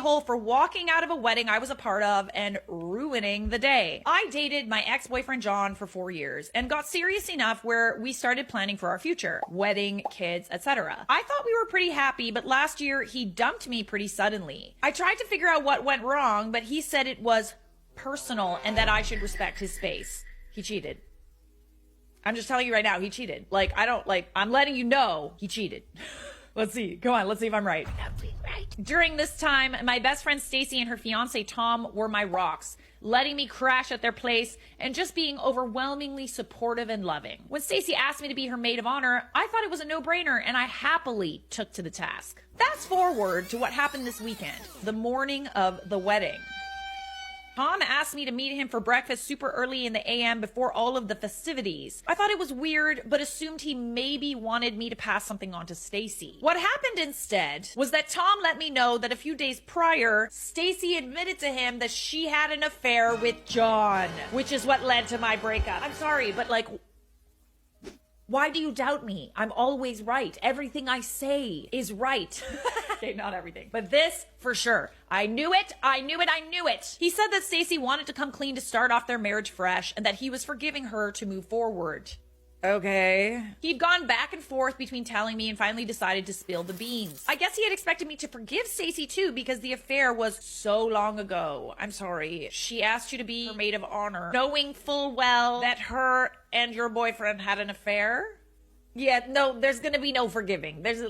a-hole for walking out of a wedding I was a part of and ruining the day. I dated my ex-boyfriend John for 4 years and got serious enough where we started planning for our future, wedding, kids, etc. I thought we were pretty happy, but last year he dumped me pretty suddenly. I tried to figure out what went wrong, but he said it was personal and that I should respect his space. He cheated. I'm just telling you right now, he cheated. I'm letting you know he cheated. Let's see. Come on, let's see if I'm right. During this time, my best friend Stacy and her fiance Tom were my rocks, letting me crash at their place and just being overwhelmingly supportive and loving. When Stacy asked me to be her maid of honor, I thought it was a no-brainer and I happily took to the task. Fast forward to what happened this weekend, the morning of the wedding. Tom asked me to meet him for breakfast super early in the AM before all of the festivities. I thought it was weird, but assumed he maybe wanted me to pass something on to Stacy. What happened instead was that Tom let me know that a few days prior, Stacy admitted to him that she had an affair with John, which is what led to my breakup. I'm sorry, but why do you doubt me? I'm always right. Everything I say is right. Okay, not everything, but this for sure. I knew it. I knew it. I knew it. He said that Stacy wanted to come clean to start off their marriage fresh and that he was forgiving her to move forward. Okay. He'd gone back and forth between telling me and finally decided to spill the beans. I guess he had expected me to forgive Stacy too because the affair was so long ago. I'm sorry. She asked you to be her maid of honor, knowing full well that her and your boyfriend had an affair? Yeah, no, there's gonna be no forgiving. There's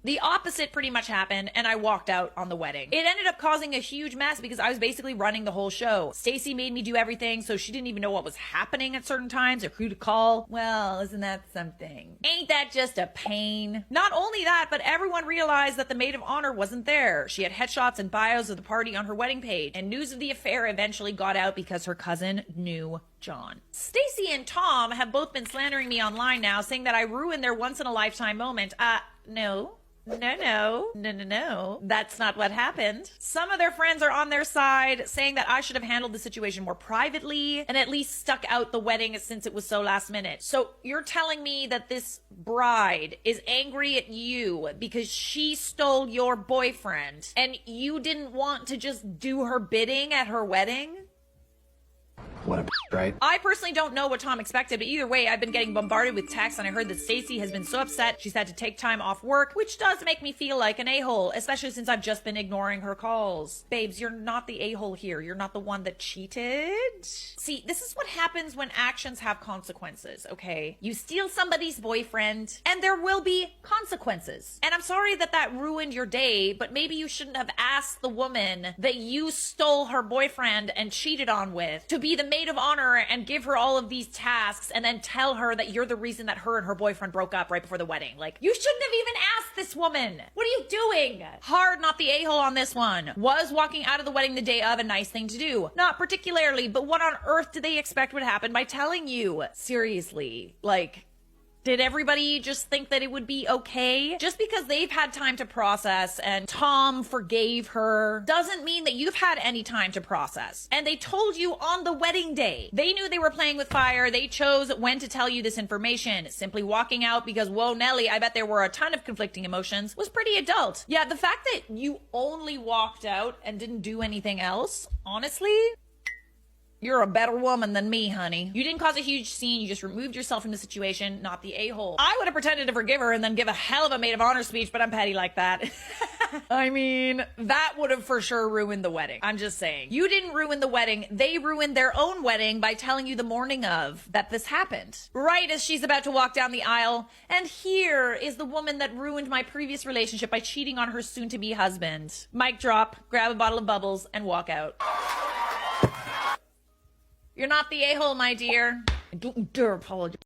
the opposite pretty much happened, and I walked out on the wedding. It ended up causing a huge mess because I was basically running the whole show. Stacy made me do everything, so she didn't even know what was happening at certain times or who to call. Well, isn't that something? Ain't that just a pain? Not only that, but everyone realized that the maid of honor wasn't there. She had headshots and bios of the party on her wedding page, and news of the affair eventually got out because her cousin knew John. Stacy and Tom have both been slandering me online now, saying that I ruined their once-in-a-lifetime moment. No. No. That's not what happened. Some of their friends are on their side, saying that I should have handled the situation more privately and at least stuck out the wedding since it was so last minute. So you're telling me that this bride is angry at you because she stole your boyfriend and you didn't want to just do her bidding at her wedding? What a right? I personally don't know what Tom expected, but either way, I've been getting bombarded with texts and I heard that Stacy has been so upset she's had to take time off work, which does make me feel like an a-hole, especially since I've just been ignoring her calls. Babes, you're not the a-hole here. You're not the one that cheated. See, this is what happens when actions have consequences, okay? You steal somebody's boyfriend and there will be consequences. And I'm sorry that that ruined your day, but maybe you shouldn't have asked the woman that you stole her boyfriend and cheated on with to be the maid of honor and give her all of these tasks and then tell her that you're the reason that her and her boyfriend broke up right before the wedding. You shouldn't have even asked this woman. What are you doing? Hard not the a-hole on this one. Was walking out of the wedding the day of a nice thing to do? Not particularly, but what on earth did they expect would happen by telling you? Seriously, did everybody just think that it would be okay? Just because they've had time to process and Tom forgave her doesn't mean that you've had any time to process. And they told you on the wedding day. They knew they were playing with fire. They chose when to tell you this information. Simply walking out because, whoa, Nelly, I bet there were a ton of conflicting emotions was pretty adult. Yeah, the fact that you only walked out and didn't do anything else, honestly, you're a better woman than me, honey. You didn't cause a huge scene. You just removed yourself from the situation, not the a-hole. I would have pretended to forgive her and then give a hell of a maid of honor speech, but I'm petty like that. I mean, that would have for sure ruined the wedding. I'm just saying. You didn't ruin the wedding. They ruined their own wedding by telling you the morning of that this happened. Right as she's about to walk down the aisle. And here is the woman that ruined my previous relationship by cheating on her soon-to-be husband. Mic drop, grab a bottle of bubbles, and walk out. You're not the a-hole, my dear. I don't dare apologize.